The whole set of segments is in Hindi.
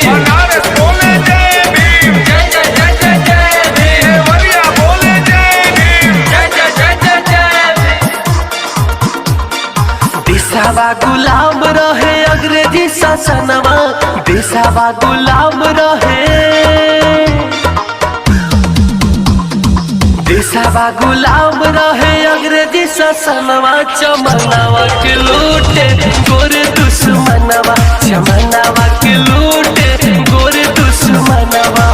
बनारस बोले जय भीम, देवरिया बोले जय भीम। देशवा गुलाम रहे अंग्रेजी शासनवा, देशवा गुलाम रहे, देशवा गुलाम रहे अंग्रेजी शासनवा। चमनवा के लूटे गोरे दुश्मनवा, चमनवा के लूटे गोरे दुश्मनवा।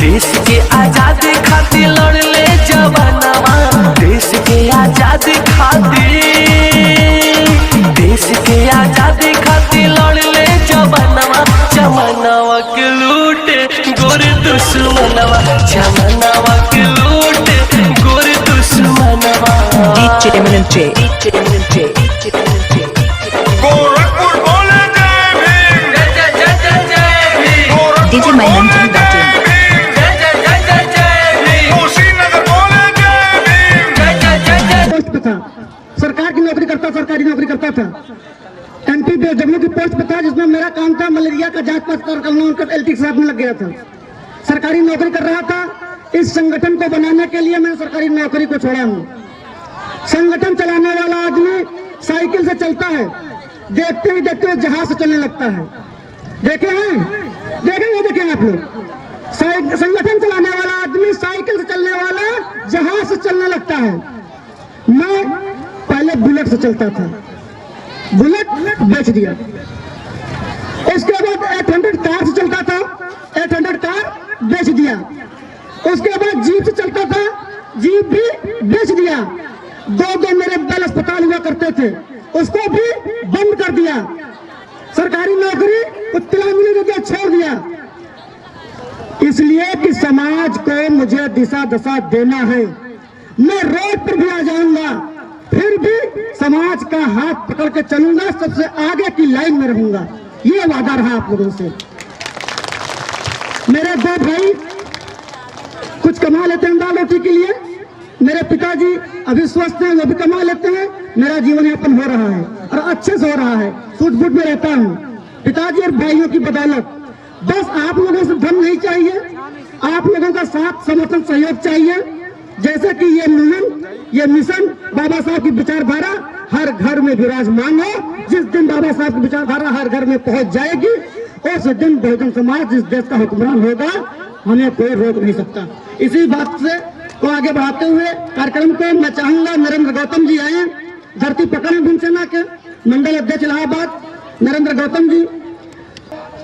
देश के आजादी खातिर लड़ले जवानवा, देश के आजादी खातिर, देश के आजादी खातिर लड़ले जवानवा। चमनवा के लूटे गोरे दुश्मनवा, चमनवा के लूटे गोरे दुश्मनवा। DJ Eminent J, DJ Eminent J, DJ Eminent J। Gorakhpur बोले जय Bhim, DJ Mayanand Bhatin। Kushinagar बोले जय भीम। पोस्ट पे था, सरकार की नौकरी करता, सरकारी नौकरी करता था। MP BSW की पोस्ट पे था जिसमें मेरा काम था मलेरिया का जांच पड़ताल करना, उनका LT साहब में लग गया था। सरकारी नौकरी कर रहा था। इस संगठन को बनाने के लिए मैंने सरकारी नौकरी को छोड़ा हूँ। संगठन चलाने वाला आदमी साइकिल से चलता है, देखते ही देखते हुए जहाज से चलने लगता है। देखे हैं, देखें आप लोग। संगठन चलाने वाला आदमी साइकिल से चलने वाला जहाज से चलने लगता है। मैं पहले बुलेट से चलता था, बुलेट बेच दिया। उसके बाद 800 कार से चलता था, 800 कार बेच दिया। उसके बाद जीप से चलता था, जीप भी बेच दिया। दो मेरे बैल अस्पताल हुआ करते थे, उसको भी बंद कर दिया। सरकारी नौकरी उत्तला मिली तो क्या छोड़ दिया, इसलिए कि समाज को मुझे दिशा दशा देना है। मैं रोड पर भी आ जाऊंगा, फिर भी समाज का हाथ पकड़ के चलूंगा, सबसे आगे की लाइन में रहूंगा। ये वादा रहा आप लोगों से। मेरे दो भाई कुछ कमा लेते हैं दाल रोटी के लिए, मेरे पिताजी अभी स्वस्थ हैं, वो भी कमा लेते हैं। मेरा जीवन यापन हो रहा है और अच्छे से हो रहा है, सूट बूट में रहता हूँ पिताजी और भाइयों की बदौलत। बस आप लोगों से धन नहीं चाहिए, आप लोगों का साथ समर्थन सहयोग चाहिए। जैसे कि ये मुहिम, ये मिशन बाबा साहब की विचारधारा हर घर में विराजमान हो। जिस दिन बाबा साहब की विचारधारा हर घर में पहुंच जाएगी, उस दिन बहुजन समाज जिस देश का हुक्मरान होगा, हमें कोई रोक नहीं सकता। इसी बात से को आगे बढ़ाते हुए कार्यक्रम को मैं चाहूंगा नरेंद्र गौतम जी आए, धरती पकड़ भीमसेना के मंडल अध्यक्ष इलाहाबाद नरेंद्र गौतम जी।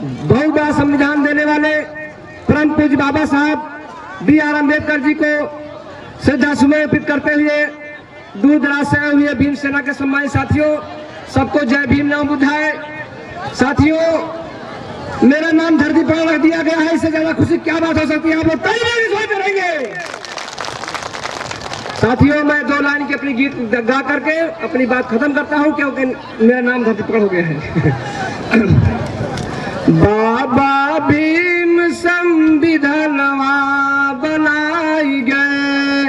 बहुत बड़ा संविधान देने वाले परम पूज्य बाबा साहब BR अम्बेडकर जी को श्रद्धा सुमन अर्पित करते हुए दूर दराज से आए हुए भीमसेना के सम्मानित साथियों, सबको जय भीम नाम बुधाए। साथियों, मेरा नाम धरती पर रख दिया गया है, इससे ज्यादा खुशी क्या बात हो सकती है, आप लोग ताली करेंगे। साथियों, मैं 2 लाइन की अपनी गीत गा करके अपनी बात खत्म करता हूं, क्योंकि मेरा नाम धरती पर हो गया है। बाबा भीम संविधानवा बनाई गए,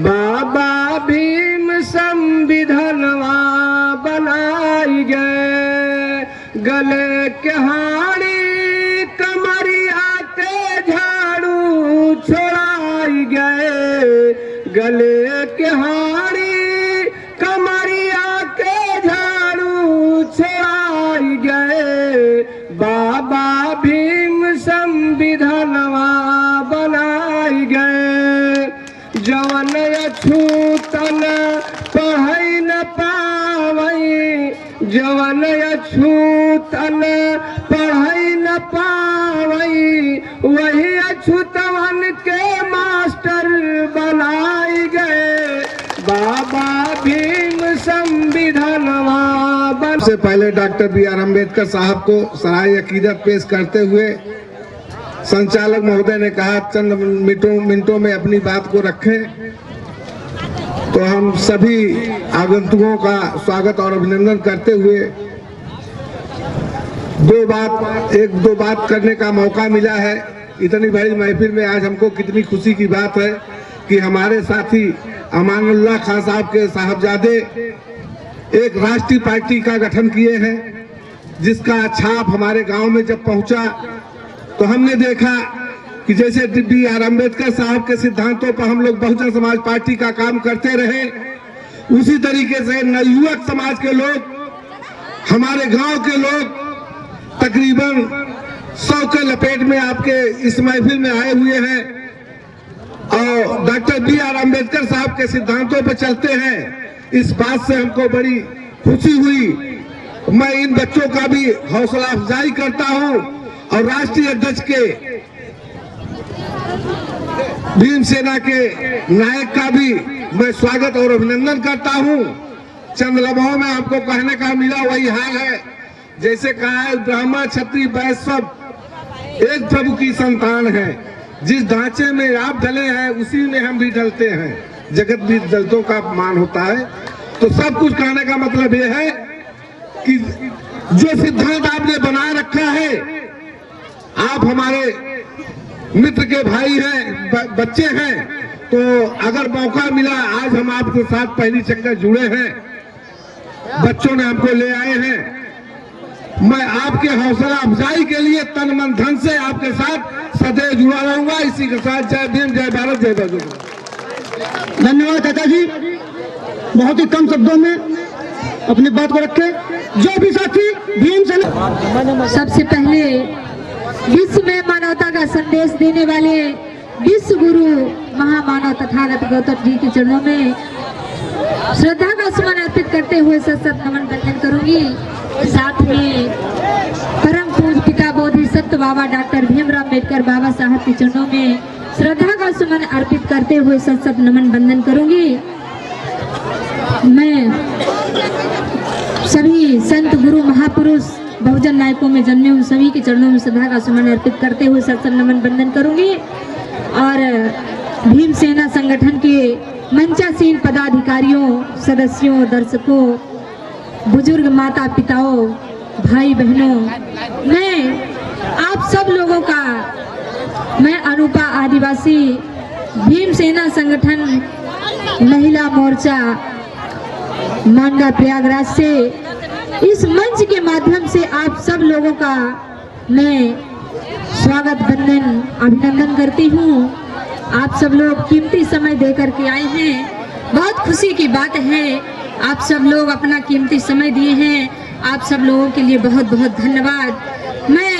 बाबा भीम संविधानवा बनाई गए। गले के हाड़ी कमरिया के झाड़ू छोड़ाई गए, गले के हाड़ी कमरिया के झाड़ू छोड़ाई गए। बाबा भीम संविधानवा बनाई गए। जवन अछूतन पढ़ई न पावई, जवन अछूतन पढ़ई न पावई, वही अछूतवन के मास्टर बनाई गए। बाबा भीम संविधानवा बन। सबसे पहले डॉक्टर BR अम्बेडकर साहब को सराय अकीदत पेश करते हुए संचालक महोदय ने कहा चंद मिनटों में अपनी बात को रखें, तो हम सभी आगंतुकों का स्वागत और अभिनंदन करते हुए एक दो बात करने का मौका मिला है। इतनी बड़ी महफिल में आज हमको कितनी खुशी की बात है कि हमारे साथी अमानुल्लाह खान साहब के साहबजादे एक राष्ट्रीय पार्टी का गठन किए हैं, जिसका छाप हमारे गांव में जब पहुंचा तो हमने देखा कि जैसे B.R. अम्बेडकर साहब के सिद्धांतों पर हम लोग बहुजन समाज पार्टी का काम करते रहे, उसी तरीके से नवयुवक समाज के लोग, हमारे गांव के लोग तकरीबन 100 के लपेट में आपके इस महफिल में आए हुए हैं और डॉक्टर B.R. अम्बेडकर साहब के सिद्धांतों पर चलते हैं। इस बात से हमको बड़ी खुशी हुई। मैं इन बच्चों का भी हौसला अफजाई करता हूं और राष्ट्रीय अध्यक्ष के भीम सेना के नायक का भी मैं स्वागत और अभिनंदन करता हूं। चंद लम्हों में आपको कहने का मिला वही हाल है, जैसे कहा है ब्राह्मण क्षत्रिय वैश्य सब एक प्रभु की संतान है। जिस ढांचे में आप ढले हैं उसी में हम भी ढलते हैं। जगत भी दलितों का अपमान होता है। तो सब कुछ कहने का मतलब यह है कि जो सिद्धांत आपने बनाए रखा है, आप हमारे मित्र के भाई हैं, बच्चे हैं, तो अगर मौका मिला, आज हम आपके साथ पहली चक्कर जुड़े हैं, बच्चों ने हमको ले आए हैं। मैं आपके हौसला अफजाई के लिए तन मन धन से आपके साथ सदैव जुड़ा रहूंगा। इसी के साथ जय भीम, जय भारत, जय बजरंग। धन्यवाद चाचा जी, बहुत ही कम शब्दों में अपनी बात को रखे। जो भी साथी भीम सेना, सबसे पहले विश्व में मानवता का संदेश देने वाले विश्व गुरु महामानव तथागत गौतम जी के चरणों में श्रद्धा का सुमन अर्पित करते हुए सत नमन वंदन करूंगी। साथ में परम पूज्य पिता बोधिसत्व बाबा डॉक्टर भीमराव अम्बेडकर बाबा साहब के चरणों में श्रद्धा का सुमन अर्पित करते हुए सत नमन वंदन करूंगी। मैं सभी संत गुरु महापुरुष बहुजन नायकों में जन्मे हुए सभी के चरणों में श्रद्धा का सुमन अर्पित करते हुए सत नमन वंदन करूंगी। और भीम सेना संगठन के मंचासीन पदाधिकारियों, सदस्यों, दर्शकों, बुजुर्ग माता पिताओं, भाई बहनों, मैं आप सब लोगों का, मैं अनुपा आदिवासी भीम सेना संगठन महिला मोर्चा मांडा प्रयागराज से इस मंच के माध्यम से आप सब लोगों का मैं स्वागत वंदन अभिनंदन करती हूँ। आप सब लोग कीमती समय देकर के आए हैं, बहुत खुशी की बात है। आप सब लोग अपना कीमती समय दिए हैं, आप सब लोगों के लिए बहुत बहुत धन्यवाद। मैं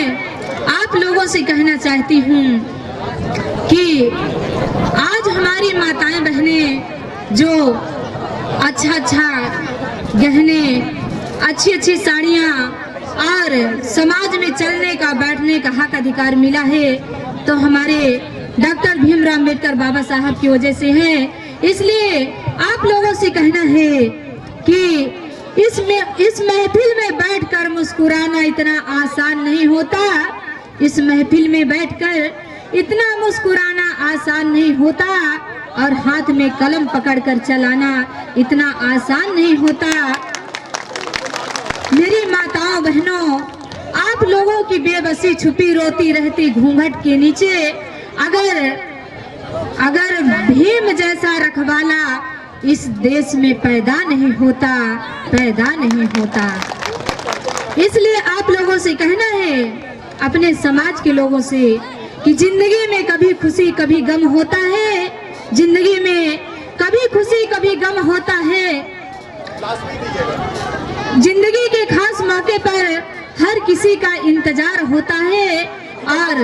आप लोगों से कहना चाहती हूँ कि आज हमारी माताएं बहनें जो अच्छा गहने, अच्छी साड़ियाँ और समाज में चलने का, बैठने का हक अधिकार मिला है, तो हमारे डॉक्टर भीमराव अम्बेडकर बाबा साहब की वजह से है। इसलिए आप लोगों से कहना है कि इस महफिल में बैठकर मुस्कुराना इतना आसान नहीं होता। इस महफिल में बैठकर इतना मुस्कुराना आसान नहीं होता और हाथ में कलम पकड़कर चलाना इतना आसान नहीं होता। मेरी माताओं बहनों, आप लोगों की बेबसी छुपी रोती रहती घूंघट के नीचे। अगर भीम जैसा रखवाला इस देश में पैदा नहीं होता। इसलिए आप लोगों से कहना है, अपने समाज के लोगों से, कि जिंदगी में कभी खुशी कभी गम होता है। जिंदगी में कभी खुशी कभी गम होता है। जिंदगी के खास मौके पर हर किसी का इंतजार होता है और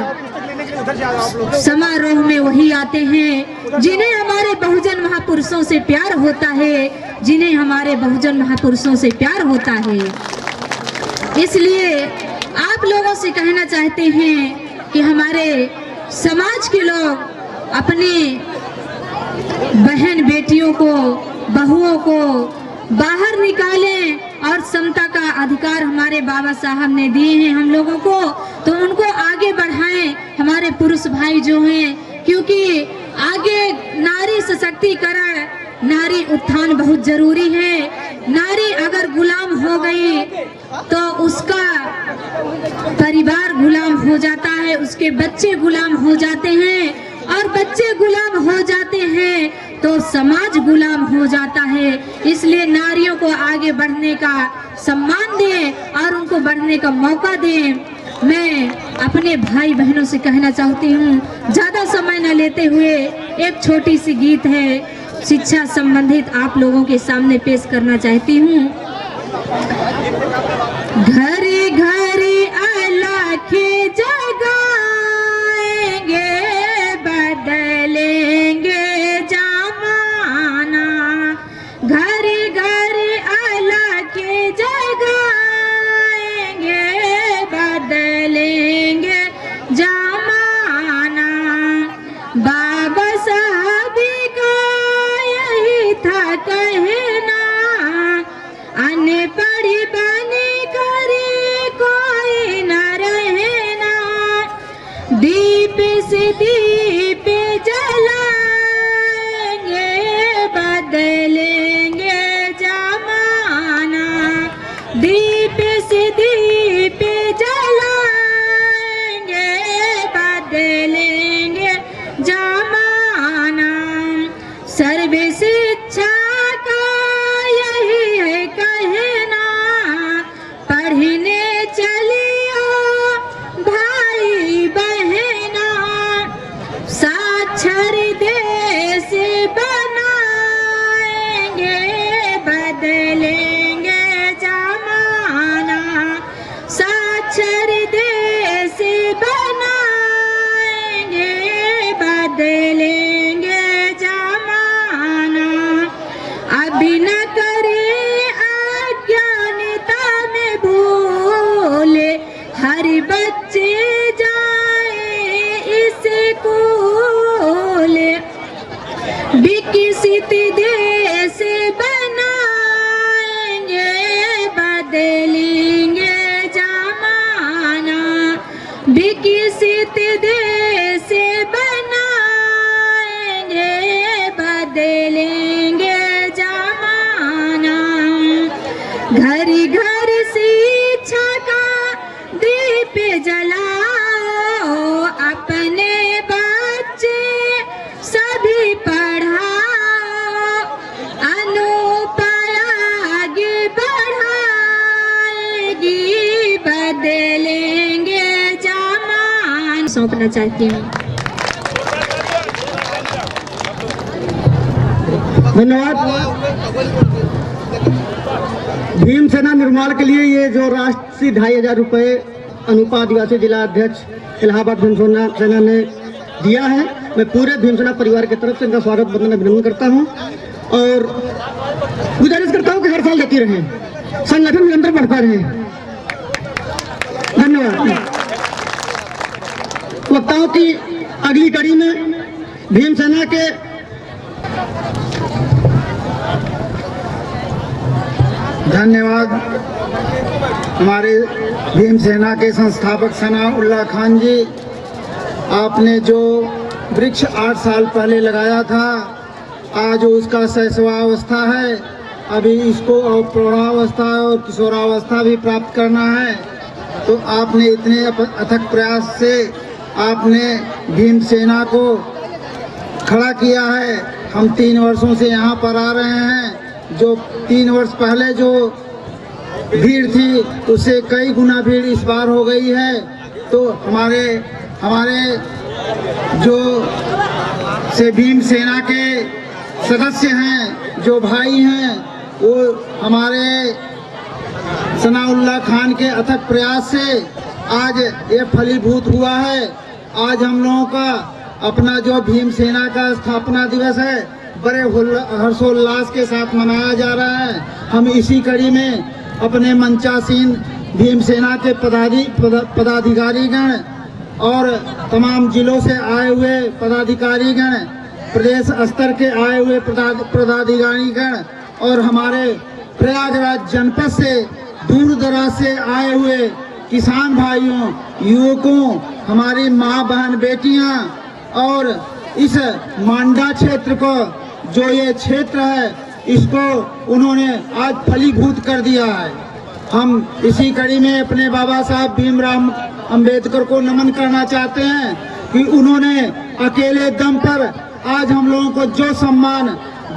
समारोह में वही आते हैं जिन्हें हमारे बहुजन महापुरुषों से प्यार होता है, जिन्हें हमारे बहुजन महापुरुषों से प्यार होता है। इसलिए आप लोगों से कहना चाहते हैं कि हमारे समाज के लोग अपने बहन बेटियों को, बहुओं को बाहर निकालें और समता का अधिकार हमारे बाबा साहब ने दिए हैं हम लोगों को, तो उनको आगे बढ़ाएं हमारे पुरुष भाई जो हैं, क्योंकि आगे नारी सशक्तिकरण, नारी उत्थान बहुत जरूरी है। नारी अगर गुलाम हो गई तो उसका परिवार गुलाम हो जाता है, उसके बच्चे गुलाम हो जाते हैं, और बच्चे गुलाम हो जाते हैं तो समाज गुलाम हो जाता है। इसलिए नारियों को आगे बढ़ने का सम्मान दें और उनको बढ़ने का मौका दें। मैं अपने भाई बहनों से कहना चाहती हूँ, ज्यादा समय न लेते हुए एक छोटी सी गीत है शिक्षा संबंधित आप लोगों के सामने पेश करना चाहती हूँ। घरे घरे अलख जगाएंगे, बदलेंगे जमाना। घरे घरे अलख जगाएंगे, बदलेंगे जमाना। बाबा साहब का यही था कहना, अनपढ़ बन कर कोई न रहना। दीप से दीप जलाएंगे, बदलेंगे जमाना। दीप से दीप जलाएंगे, बदलेंगे जमाना। सर्व शिक्षा का यही है कहना, पढ़ने चलियो भाई बहना। साक्षर देश बनाएंगे, बदलेंगे जमाना। साक्षर देश बनाएंगे, बदलेंगे जमाना। अभी न करे अज्ञानता में भूले, हर बच्चे जाए स्कूल। विकसित देश बनाएंगे, बदलेंगे जमाना। विकसित देश बनाएंगे, बदलेंगे जमाना। घर घर शिक्षा का दीप जलाओ, अपने बच्चे सभी पढ़ाओ। अनुपाया आगे बढ़ाएगी, बदलेंगे जमाना। सौंपना चाहती हूँ। धन्यवाद। भीमसेना निर्माण के लिए ये जो राशि 2500 रुपये अनुपा आदिवासी जिला अध्यक्ष इलाहाबाद भीमसेना सेना ने दिया है, मैं पूरे भीमसेना परिवार की तरफ से इनका स्वागत वंदन अभिनंदन करता हूँ और गुजारिश करता हूँ कि हर साल देती रहें, संगठन निरंतर बढ़ता रहे। धन्यवाद। वक्ताओं की अगली कड़ी में भीमसेना के धन्यवाद। हमारे भीमसेना के संस्थापक सनाउल्लाह खान जी, आपने जो वृक्ष 8 साल पहले लगाया था, आज उसका शैशवावस्था है, अभी इसको प्रौढ़ावस्था और किशोरावस्था भी प्राप्त करना है। तो आपने इतने अथक प्रयास से आपने भीमसेना को खड़ा किया है। हम 3 वर्षों से यहाँ पर आ रहे हैं, जो 3 वर्ष पहले जो भीड़ थी उससे कई गुना भीड़ इस बार हो गई है। तो हमारे जो से भीमसेना के सदस्य हैं, जो भाई हैं, वो हमारे सनाउल्लाह खान के अथक प्रयास से आज ये फलीभूत हुआ है। आज हम लोगों का अपना जो भीमसेना का स्थापना दिवस है बड़े हर्षोल्लास के साथ मनाया जा रहा है। हम इसी कड़ी में अपने मंचासीन भीमसेना के पदाधिकारीगण और तमाम जिलों से आए हुए पदाधिकारीगण, प्रदेश स्तर के आए हुए पदाधिकारीगण और हमारे प्रयागराज जनपद से दूर दराज से आए हुए किसान भाइयों, युवकों, हमारी माँ बहन बेटियाँ और इस मांडा क्षेत्र को, जो ये क्षेत्र है, इसको उन्होंने आज फलीभूत कर दिया है। हम इसी कड़ी में अपने बाबा साहब भीमराव अंबेडकर को नमन करना चाहते हैं कि उन्होंने अकेले दम पर आज हम लोगों को जो सम्मान,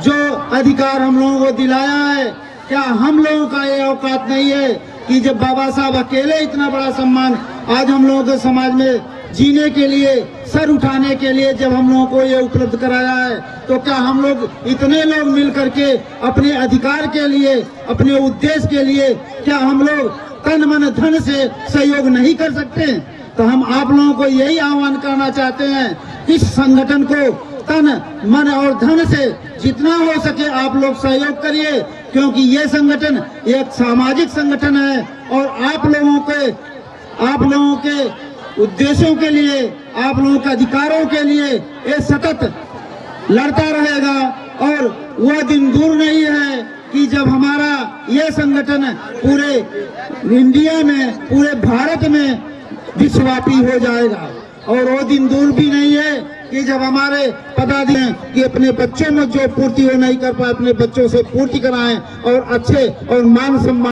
जो अधिकार हम लोगों को दिलाया है, क्या हम लोगों का ये औकात नहीं है कि जब बाबा साहब अकेले इतना बड़ा सम्मान आज हम लोगों के समाज में जीने के लिए, सर उठाने के लिए जब हम लोगों को ये उपलब्ध कराया है, तो क्या हम लोग इतने लोग मिल करके अपने अधिकार के लिए, अपने उद्देश्य के लिए, क्या हम लोग तन मन धन से सहयोग नहीं कर सकते? तो हम आप लोगों को यही आह्वान करना चाहते हैं, इस संगठन को तन मन और धन से जितना हो सके आप लोग सहयोग करिए, क्योंकि ये संगठन एक सामाजिक संगठन है और आप लोगों के उद्देश्यों के लिए, आप लोगों के अधिकारों के लिए ये सतत लड़ता रहेगा। और वह दिन दूर नहीं है कि जब हमारा ये संगठन पूरे इंडिया में, पूरे भारत में विश्वव्यापी हो जाएगा। और वो दिन दूर भी नहीं है कि जब हमारे पदाधिकारी कि अपने बच्चों में जो पूर्ति वो नहीं कर पाए, अपने बच्चों से पूर्ति कराएं और अच्छे और मान सम्मान